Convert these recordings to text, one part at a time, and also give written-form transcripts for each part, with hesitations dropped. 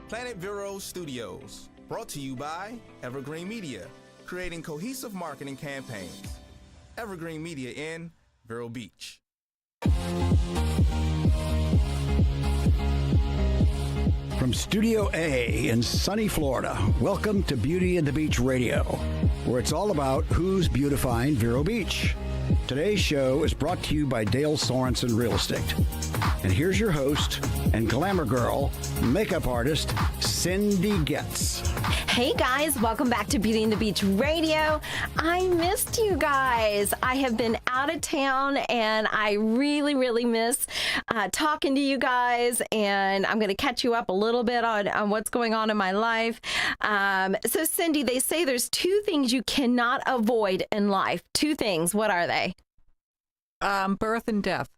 Planet Vero Studios, brought to you by Evergreen Media, creating cohesive marketing campaigns. Evergreen Media in Vero Beach. From Studio A in sunny Florida, welcome to Beauty and the Beach Radio, where it's all about who's beautifying Vero Beach. Today's show is brought to you by Dale Sorensen Real Estate. And here's your host and glamour girl, makeup artist, Cindy Getz. Hey guys, welcome back to Beauty and the Beach Radio. I missed you guys. I have been out of town and I really miss talking to you guys, and I'm going to catch you up a little bit on what's going on in my life. So Cindy, they say there's two things you cannot avoid in life. Two things. What are they? Birth and death.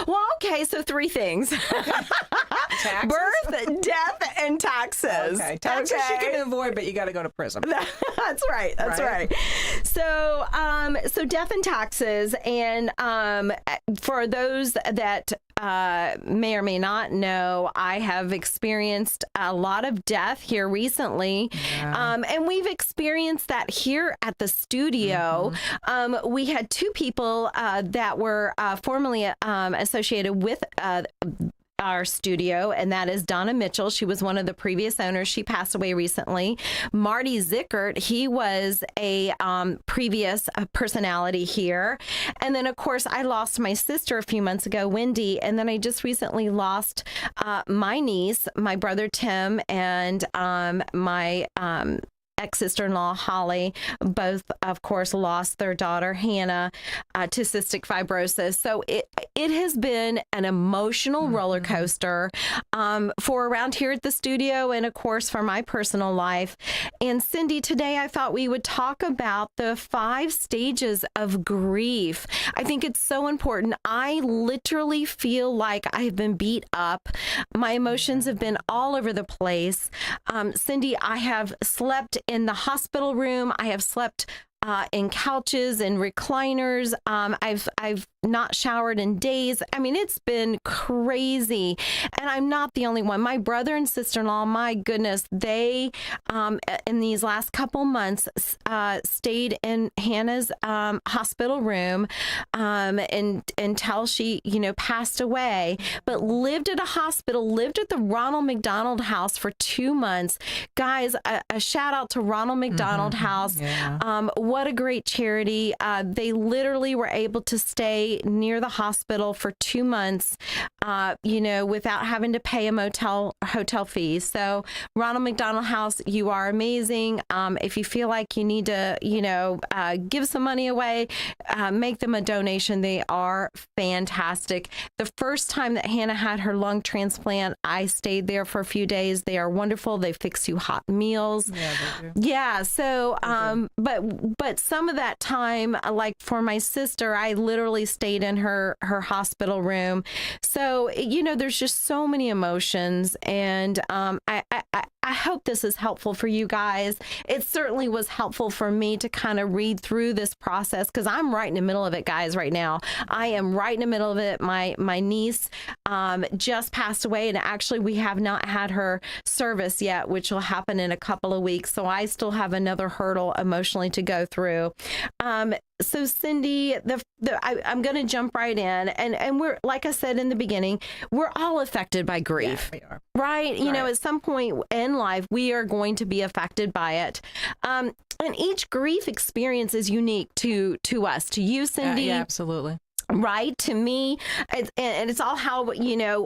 Well, okay, so three things. Taxes? Birth, death, and taxes. Okay, taxes you can avoid, but you got to go to prison. That's right. That's right. So, so death and taxes, and for those that may or may not know, I have experienced a lot of death here recently, and we've experienced that here at the studio. We had two people that were formerly associated with our studio, and that is Donna Mitchell. She was one of the previous owners. She passed away recently. Marty Zickert, he was a previous personality here. And then, of course, I lost my sister a few months ago, Wendy, and then I just recently lost my niece, my brother Tim, and my ex-sister-in-law Holly. Both, of course, lost their daughter Hannah to cystic fibrosis. So it has been an emotional roller coaster for around here at the studio, and of course for my personal life. And Cindy, today I thought we would talk about the 5 stages of grief. I think it's so important. I literally feel like I've been beat up. My emotions have been all over the place. Cindy, I have slept in the hospital room. I have slept in couches and recliners. I've not showered in days. I mean, it's been crazy, and I'm not the only one. My brother and sister-in-law, my goodness, they in these last couple months stayed in Hannah's hospital room until she, passed away. But lived at a hospital, lived at the Ronald McDonald House for 2 months. Guys, a shout out to Ronald McDonald House. Yeah. What a great charity. They literally were able to stay near the hospital for 2 months, without having to pay a hotel fees. So Ronald McDonald House, you are amazing. If you feel like you need to, give some money away, make them a donation. They are fantastic. The first time that Hannah had her lung transplant, I stayed there for a few days. They are wonderful. They fix you hot meals. Yeah, they do. Yeah. So, but some of that time, like for my sister, I literally stayed in her hospital room. So, there's just so many emotions, and I hope this is helpful for you guys. It certainly was helpful for me to kind of read through this process, because I'm right in the middle of it, guys, right now. I am right in the middle of it. My niece just passed away, and actually we have not had her service yet, which will happen in a couple of weeks. So I still have another hurdle emotionally to go through. So Cindy, I'm going to jump right in, and we're, like I said in the beginning, we're all affected by grief, Yeah, we are. right? At some point in life, we are going to be affected by it. And each grief experience is unique to us, to you, Cindy. Yeah, absolutely. Right. To me, and it's all how,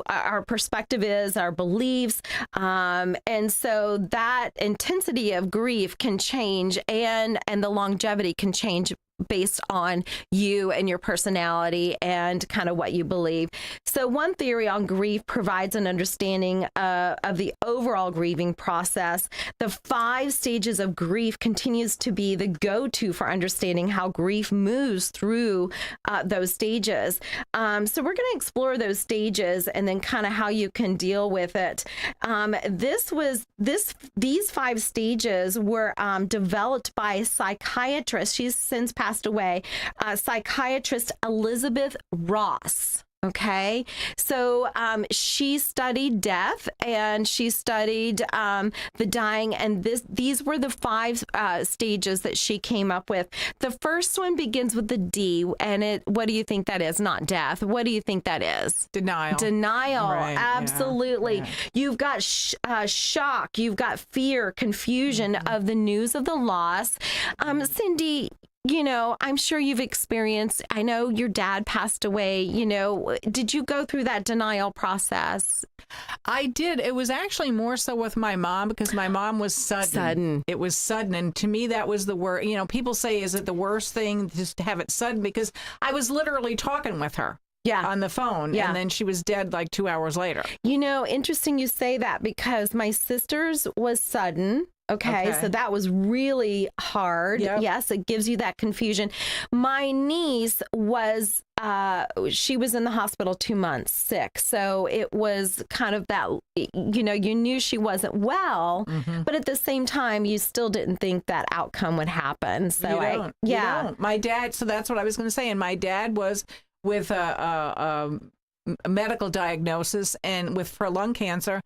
our perspective is, our beliefs. And so that intensity of grief can change, and the longevity can change based on you and your personality and kind of what you believe. So one theory on grief provides an understanding of the overall grieving process. The 5 stages of grief continues to be the go-to for understanding how grief moves through those stages. So we're going to explore those stages and then kind of how you can deal with it. These 5 stages were developed by a psychiatrist. She's since passed away, psychiatrist Elizabeth Ross. Okay, so she studied death and she studied the dying, and these were the 5 stages that she came up with. The first one begins with the D, and what do you think that is? Not death. What do you think that is? Denial. Denial. Right, yeah, Absolutely. yeah. You've got shock. You've got fear, confusion of the news of the loss. Cindy, you know, I'm sure you've experienced, I know your dad passed away, you know, did you go through that denial process? I did. It was actually more so with my mom because my mom was sudden. It was sudden. And to me, that was the worst. You know, people say, is it the worst thing just to have it sudden? Because I was literally talking with her. Yeah. On the phone. Yeah. And then she was dead like 2 hours later. You know, interesting you say that because my sister's was sudden. Okay, so that was really hard. Yep. Yes, it gives you that confusion. My niece was, she was in the hospital 2 months sick. So it was kind of that, you know, you knew she wasn't well, but at the same time, you still didn't think that outcome would happen. So You don't. My dad, so that's what I was going to say. And my dad was with a medical diagnosis and for lung cancer.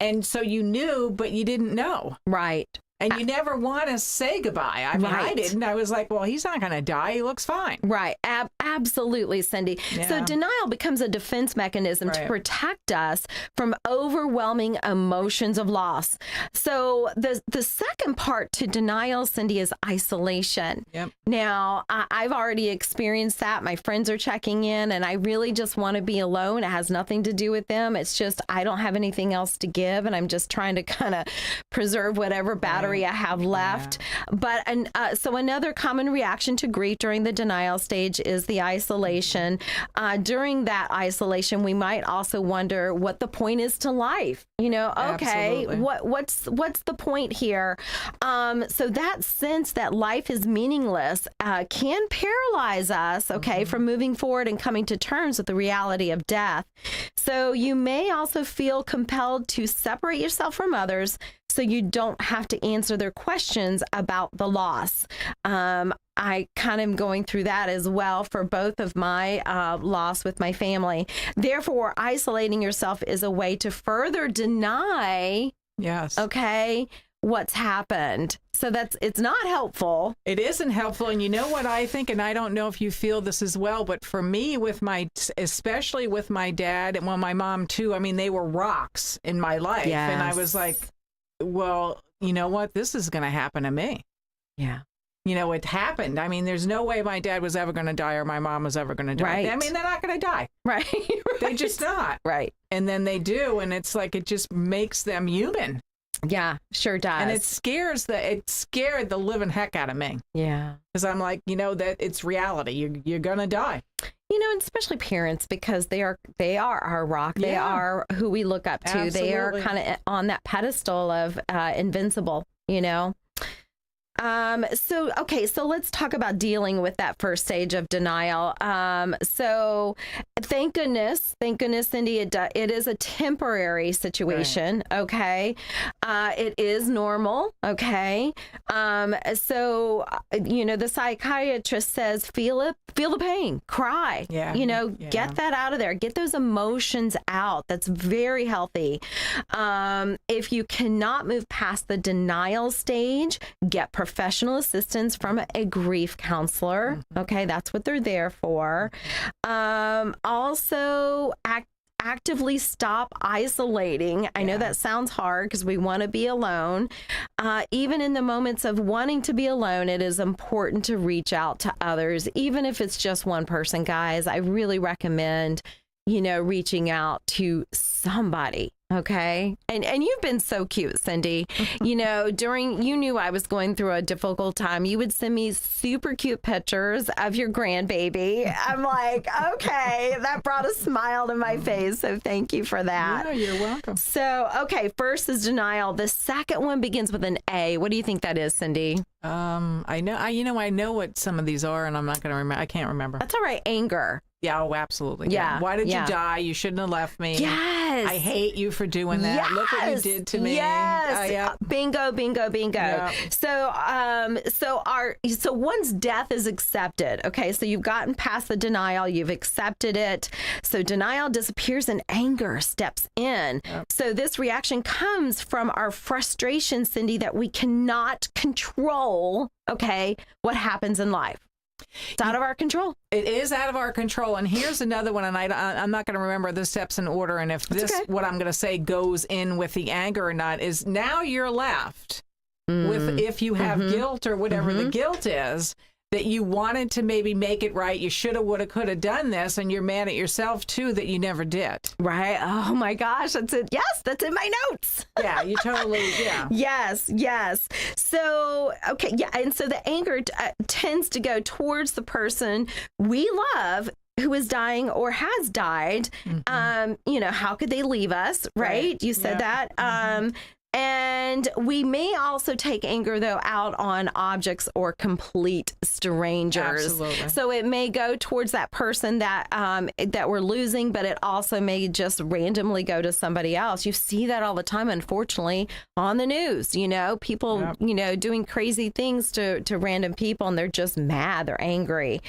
And so you knew, but you didn't know. Right. And you never want to say goodbye. I mean, I didn't. I was like, well, he's not going to die. He looks fine. Right. Absolutely, Cindy. Yeah. So denial becomes a defense mechanism to protect us from overwhelming emotions of loss. So the second part to denial, Cindy, is isolation. Yep. Now, I've already experienced that. My friends are checking in, and I really just want to be alone. It has nothing to do with them. It's just I don't have anything else to give, and I'm just trying to kind of preserve whatever battery I have left. But so another common reaction to grief during the denial stage is the isolation. During that isolation, we might also wonder what the point is to life. You know, okay, Absolutely. what's the point here? So that sense that life is meaningless can paralyze us, okay, from moving forward and coming to terms with the reality of death. So you may also feel compelled to separate yourself from others so you don't have to answer their questions about the loss. I kind of am going through that as well for both of my loss with my family. Therefore, isolating yourself is a way to further deny, okay, what's happened. So it's not helpful. It isn't helpful. And you know what I think, and I don't know if you feel this as well, but for me, especially with my dad and my mom too, I mean, they were rocks in my life. Yes. And I was like, well, you know what? This is going to happen to me. Yeah. You know, it happened. I mean, there's no way my dad was ever going to die or my mom was ever going to die. Right. I mean, they're not going to die. Right. They just not. Right. And then they do. And it's like, it just makes them human. Yeah, sure does. And it scared the living heck out of me. Yeah. Because I'm like, you know, that it's reality. You're going to die. You know, and especially parents, because they are our rock. They are who we look up to. Absolutely. They are kind of on that pedestal of invincible, you know. So let's talk about dealing with that first stage of denial. So thank goodness, Cindy, it is a temporary situation. Right. Okay. It is normal. Okay. So, you know, the psychiatrist says, feel the pain, cry, get that out of there, get those emotions out. That's very healthy. If you cannot move past the denial stage, get professional assistance from a grief counselor. Mm-hmm. Okay, that's what they're there for. Also, actively stop isolating. I know that sounds hard because we want to be alone. Even in the moments of wanting to be alone, it is important to reach out to others, even if it's just one person, guys. I really recommend, reaching out to somebody. Okay. And you've been so cute, Cindy. You knew I was going through a difficult time. You would send me super cute pictures of your grandbaby. I'm like, okay, that brought a smile to my face. So thank you for that. Yeah, you're welcome. So, okay, first is denial. The second one begins with an A. What do you think that is, Cindy? I know what some of these are, and I'm not going to remember. I can't remember. That's all right. Anger. Yeah, oh, absolutely. Yeah. Why did you die? You shouldn't have left me. Yes. I hate you for doing that. Yes. Look what you did to me. Yes. Yeah. Bingo, bingo, bingo. Yeah. So once death is accepted, okay, so you've gotten past the denial, you've accepted it. So denial disappears and anger steps in. Yep. So this reaction comes from our frustration, Cindy, that we cannot control, okay, what happens in life. It's out of our control. It is out of our control. And here's another one, and I'm not going to remember the steps in order. And if what I'm going to say goes in with the anger or not, is now you're left with, if you have guilt or whatever the guilt is, that you wanted to maybe make it right. You shoulda, woulda, coulda done this, and you're mad at yourself too that you never did. Right. Oh my gosh, that's it. Yes, that's in my notes. Yeah, you totally. Yeah. Yes. So okay, yeah, and so the anger tends to go towards the person we love who is dying or has died. How could they leave us? Right. You said that. And we may also take anger, though, out on objects or complete strangers. Absolutely. So it may go towards that person that we're losing, but it also may just randomly go to somebody else. You see that all the time, unfortunately, on the news. People, doing crazy things to random people, and they're just mad. They're angry.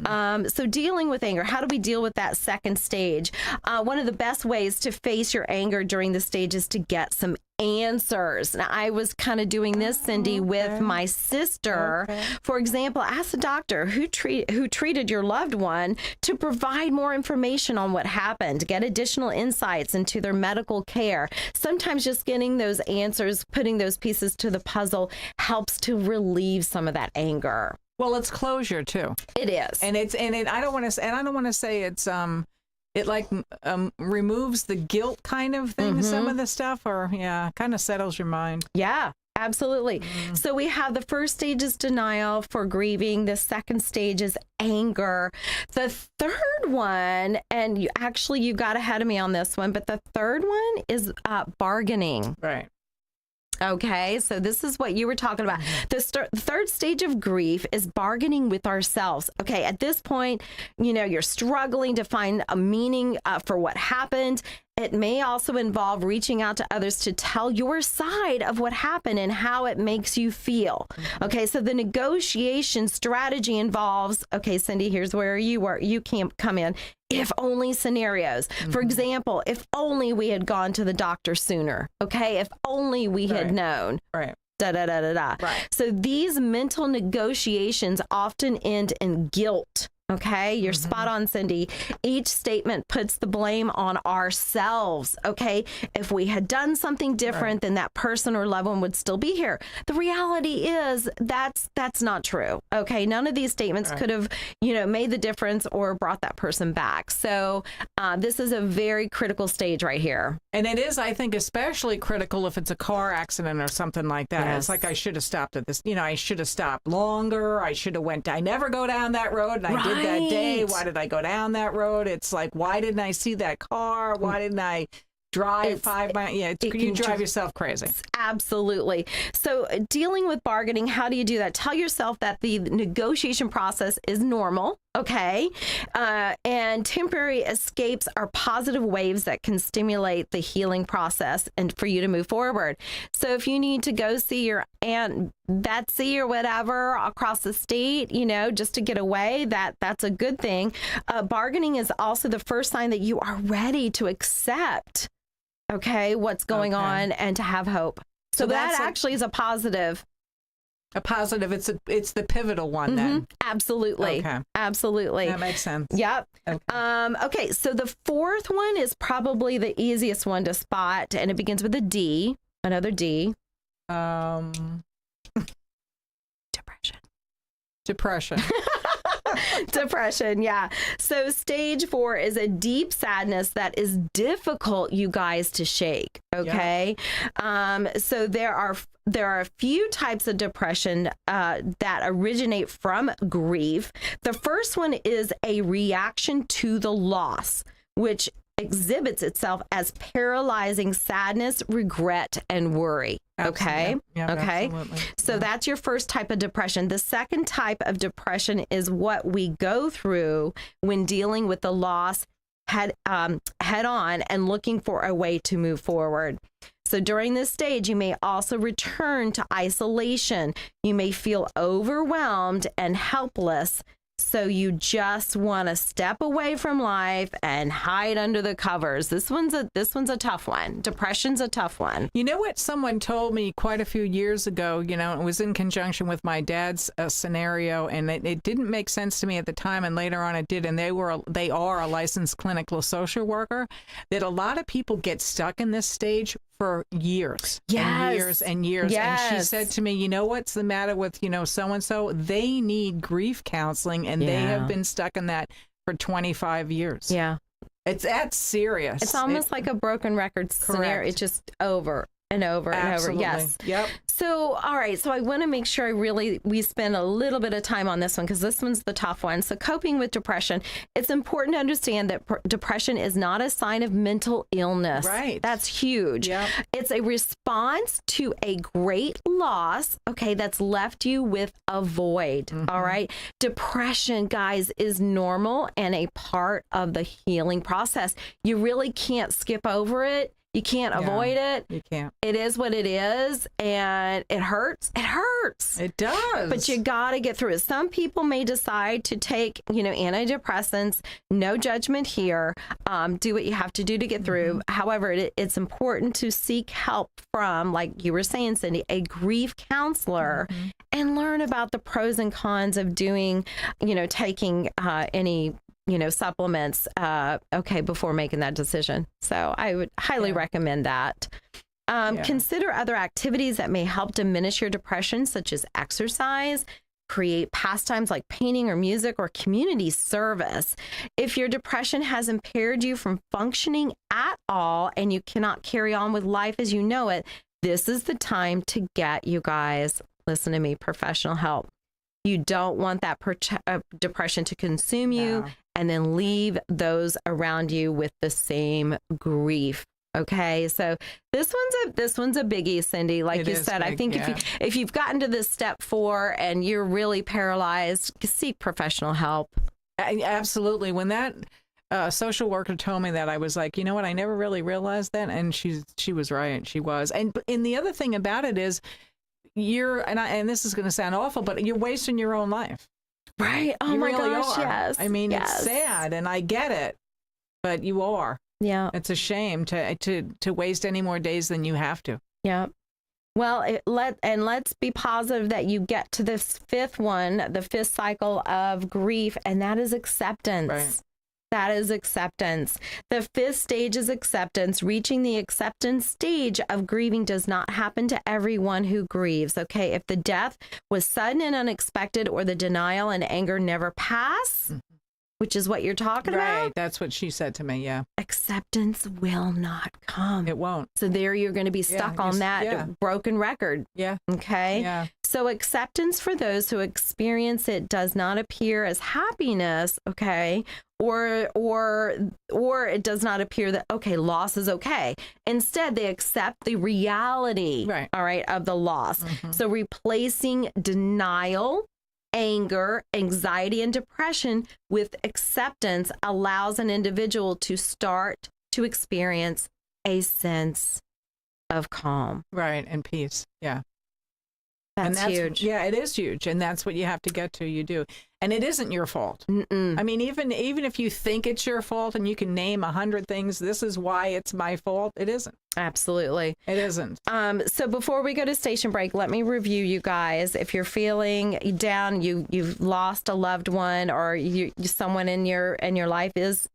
So dealing with anger, how do we deal with that second stage? One of the best ways to face your anger during the stage is to get some answers. Now, I was kind of doing this, Cindy, with my sister. For example, ask the doctor who treated your loved one to provide more information on what happened, get additional insights into their medical care. Sometimes just getting those answers, putting those pieces to the puzzle helps to relieve some of that anger. Well, it's closure too. It is. I don't want to say it's it removes the guilt kind of thing, some of the stuff, or kind of settles your mind. Yeah, absolutely. So we have the first stage is denial for grieving. The second stage is anger. The third one, and you got ahead of me on this one, but the third one is bargaining. Right. Okay, so this is what you were talking about. The third stage of grief is bargaining with ourselves. Okay, at this point, you're struggling to find a meaning for what happened. It may also involve reaching out to others to tell your side of what happened and how it makes you feel. Okay, so the negotiation strategy involves, okay, Cindy, here's where you can come in. If only scenarios. For example, if only we had gone to the doctor sooner. Okay, if only we had known. Right. Da da da da da. Right. So these mental negotiations often end in guilt. Okay, you're spot on, Cindy. Each statement puts the blame on ourselves. Okay, if we had done something different, then that person or loved one would still be here. The reality is that's not true. Okay, none of these statements could have, made the difference or brought that person back. So this is a very critical stage right here. And it is, I think, especially critical if it's a car accident or something like that. Yes. It's like I should have stopped at this. I should have stopped longer. I should have I never go down that road, and I did that day. Why did I go down that road? It's like, why didn't I see that car? Why didn't I drive 5 miles? Yeah, you drive yourself crazy. Absolutely. So dealing with bargaining, how do you do that? Tell yourself that the negotiation process is normal. Okay. And temporary escapes are positive waves that can stimulate the healing process and for you to move forward. So if you need to go see your Aunt Betsy or whatever across the state, just to get away, that's a good thing. Bargaining is also the first sign that you are ready to accept, what's going on and to have hope. So that actually is a positive. A positive. It's the pivotal one then. Absolutely. Okay. Absolutely. That makes sense. Yep. Okay. Okay. So the fourth one is probably the easiest one to spot, and it begins with a D. Another D. Depression. Depression, yeah. So stage 4 is a deep sadness that is difficult, you guys, to shake. Okay. Yeah. So there are a few types of depression that originate from grief. The first one is a reaction to the loss, which exhibits itself as paralyzing sadness, regret, and worry. Okay. Yep, okay. Absolutely. So that's your first type of depression. The second type of depression is what we go through when dealing with the loss, head on and looking for a way to move forward. So during this stage, you may also return to isolation. You may feel overwhelmed and helpless. So you just want to step away from life and hide under the covers. This one's a tough one. Depression's a tough one. You know what someone told me quite a few years ago, it was in conjunction with my dad's scenario, and it didn't make sense to me at the time, and later on it did, and they are a licensed clinical social worker, that a lot of people get stuck in this stage for years and years and years. Yes. And she said to me, you know what's the matter with, so-and-so? They need grief counseling, and they have been stuck in that for 25 years. Yeah. That's serious. It's almost like a broken record scenario. It's just over and over and over. Yes. Yep. So, all right. So I want to make sure we spend a little bit of time on this one, because this one's the tough one. So coping with depression, it's important to understand that depression is not a sign of mental illness. Right. That's huge. Yep. It's a response to a great loss, okay, that's left you with a void. Mm-hmm. All right. Depression, guys, is normal and a part of the healing process. You really can't skip over it. You can't avoid it. You can't. It is what it is, and it hurts. It hurts. It does. But you got to get through it. Some people may decide to take, antidepressants. No judgment here. Do what you have to do to get through. However, it's important to seek help from, like you were saying, Cindy, a grief counselor, and learn about the pros and cons of doing, taking any supplements, before making that decision. So I would highly recommend that. Consider other activities that may help diminish your depression, such as exercise, create pastimes like painting or music, or community service. If your depression has impaired you from functioning at all and you cannot carry on with life as you know it, this is the time to get, you guys, listen to me, professional help. You don't want that depression to consume you and then leave those around you with the same grief. Okay, so this one's a biggie, Cindy. Like you said, I think if you've gotten to this step 4 and you're really paralyzed, seek professional help. Absolutely. When that social worker told me that, I was like, you know what? I never really realized that, and she was right. She was. And the other thing about it is, and this is going to sound awful, but you're wasting your own life. Right. Oh, you my really gosh, are. yes. I mean, it's sad, and I get it, but you are. Yeah. It's a shame to waste any more days than you have to. Yeah. Well, let's be positive that you get to this 5th one, the 5th cycle of grief, and that is acceptance. Right. That is acceptance. The 5th stage is acceptance. Reaching the acceptance stage of grieving does not happen to everyone who grieves. Okay. If the death was sudden and unexpected, or the denial and anger never pass, which is what you're talking about. Right. That's what she said to me. Yeah. Acceptance will not come. It won't. So there you're going to be stuck on that broken record. Yeah. Okay. Yeah. So acceptance for those who experience it does not appear as happiness. Okay. Or it does not appear that, okay, loss is okay. Instead, they accept the reality, right. All right, of the loss. So replacing denial, anger, anxiety, and depression with acceptance allows an individual to start to experience a sense of calm. Right, and peace. Yeah. That's huge. Yeah, it is huge, and that's what you have to get to. You do, and it isn't your fault. I mean, even if you think it's your fault, and you can name 100 things, this is why it's my fault. It isn't. Absolutely, it isn't. So before we go to station break, let me review, you guys. If you're feeling down, you've lost a loved one, or someone in your life is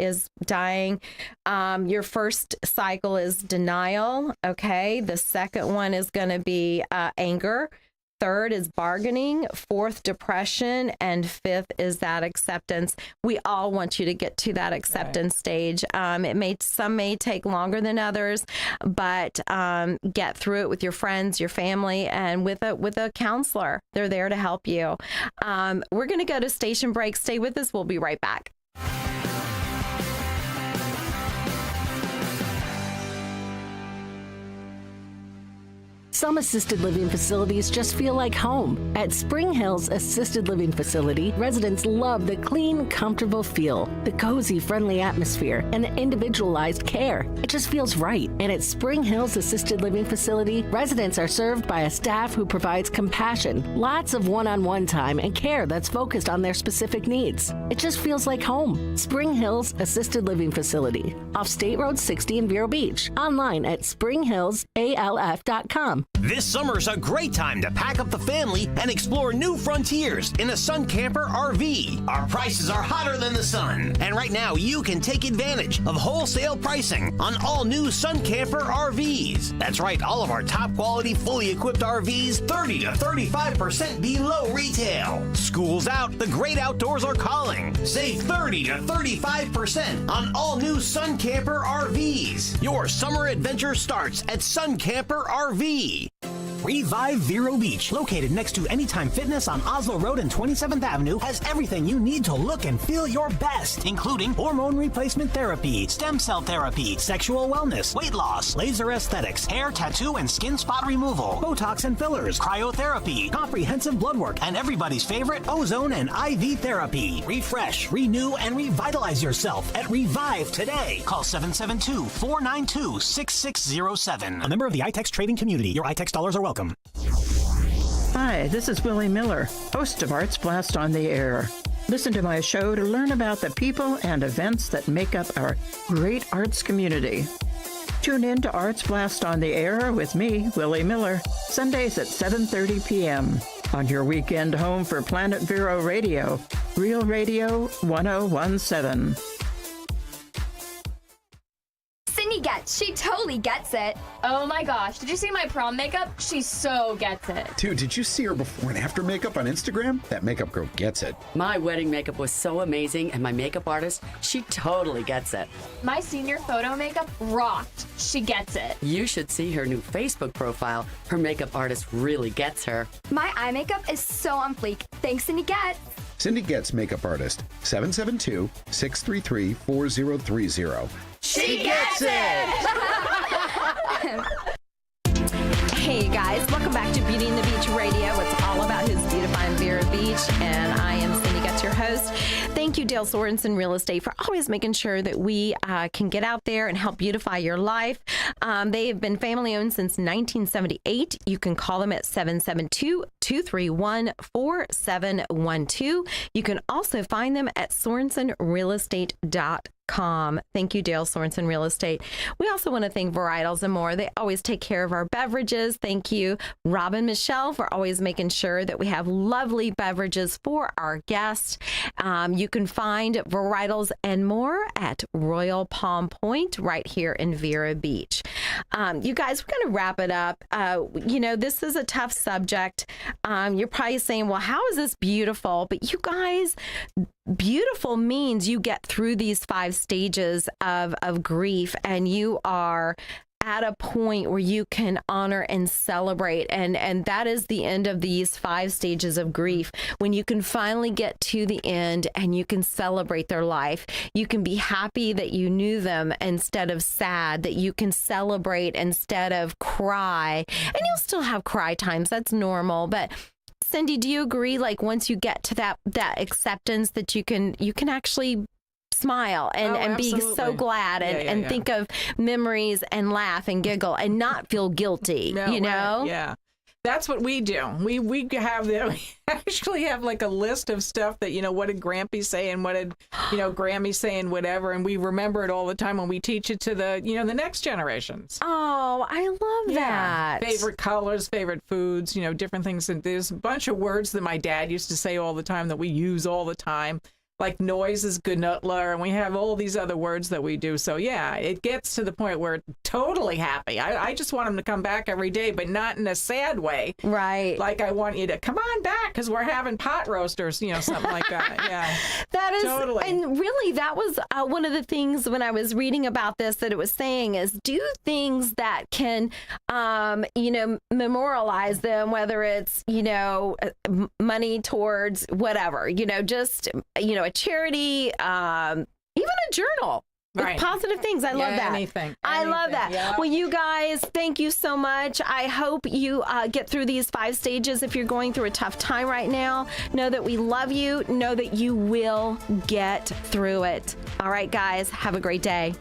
dying. Your first cycle is denial. Okay, the second one is going to be anger. Third is bargaining, 4th, depression, and 5th is that acceptance. We all want you to get to that acceptance stage. Some may take longer than others, but get through it with your friends, your family, and with a counselor. They're there to help you. We're going to go to station break. Stay with us. We'll be right back. Some assisted living facilities just feel like home. At Spring Hills Assisted Living Facility, residents love the clean, comfortable feel, the cozy, friendly atmosphere, and the individualized care. It just feels right. And at Spring Hills Assisted Living Facility, residents are served by a staff who provides compassion, lots of one-on-one time, and care that's focused on their specific needs. It just feels like home. Spring Hills Assisted Living Facility, off State Road 60 in Vero Beach. Online at springhillsalf.com. This summer's a great time to pack up the family and explore new frontiers in a Sun Camper RV. Our prices are hotter than the sun, and right now you can take advantage of wholesale pricing on all new Sun Camper RVs. That's right, all of our top quality, fully equipped RVs, 30 to 35% below retail. School's out, the great outdoors are calling. Save 30 to 35% on all new Sun Camper RVs. Your summer adventure starts at Sun Camper RV. Revive Vero Beach, located next to Anytime Fitness on Oslo Road and 27th Avenue, has everything you need to look and feel your best, including hormone replacement therapy, stem cell therapy, sexual wellness, weight loss, laser aesthetics, hair, tattoo, and skin spot removal, Botox and fillers, cryotherapy, comprehensive blood work, and everybody's favorite ozone and IV therapy. Refresh, renew, and revitalize yourself at Revive today. Call 772-492-6607. A member of the iTex trading community. Your iTex dollars are welcome. Hi, this is Willie Miller, host of Arts Blast on the Air. Listen to my show to learn about the people and events that make up our great arts community. Tune in to Arts Blast on the Air with me, Willie Miller, Sundays at 7:30 p.m. on your weekend home for Planet Vero Radio, Real Radio 1017. Cindy gets. She totally gets it. Oh my gosh, did you see my prom makeup? She so gets it. Dude, did you see her before and after makeup on Instagram? That makeup girl gets it. My wedding makeup was so amazing, and my makeup artist, she totally gets it. My senior photo makeup rocked. She gets it. You should see her new Facebook profile. Her makeup artist really gets her. My eye makeup is so on fleek. Thanks, Cindy Getz. Cindy Getz makeup artist, 772-633-4030. She gets it! Hey guys, welcome back to Beauty and the Beach Radio. It's all about who's beautifying Vero Beach, and I am Cindy Getz, your host. Thank you, Dale Sorensen Real Estate, for always making sure that we can get out there and help beautify your life. They have been family owned since 1978. You can call them at 772-231-4712. You can also find them at sorensenrealestate.com. Thank you, Dale Sorensen Real Estate. We also want to thank Varietals and More. They always take care of our beverages. Thank you, Rob and Michelle, for always making sure that we have lovely beverages for our guests. You can find Varietals and More at Royal Palm Point right here in Vero Beach. You guys, we're going to wrap it up. This is a tough subject. You're probably saying, well, how is this beautiful? But you guys, beautiful means you get through these 5 stages of grief, and you are at a point where you can honor and celebrate. And that is the end of these 5 stages of grief. When you can finally get to the end and you can celebrate their life, you can be happy that you knew them instead of sad, that you can celebrate instead of cry. And you'll still have cry times. That's normal. But Cindy, do you agree? Like once you get to that acceptance that you can actually smile and be so glad and think of memories and laugh and giggle and not feel guilty, you know? Right, yeah. That's what we do. We actually have like a list of stuff that, what did Grampy say and what did, Grammy say and whatever. And we remember it all the time when we teach it to the, the next generations. Oh, I love that. Favorite colors, favorite foods, different things. And there's a bunch of words that my dad used to say all the time that we use all the time. Like noise is gnutler, and we have all these other words that we do. So, yeah, it gets to the point where totally happy. I just want them to come back every day, but not in a sad way. Right. Like I want you to come on back because we're having pot roasters, something like that. Yeah. That is totally. And really, that was one of the things when I was reading about this that it was saying is do things that can, memorialize them, whether it's, money towards whatever, just, a charity, even a journal. Right. Positive things. I love that. Anything. I love that. Yeah. Well, you guys, thank you so much. I hope you get through these 5 stages. If you're going through a tough time right now, know that we love you. Know that you will get through it. All right, guys, have a great day.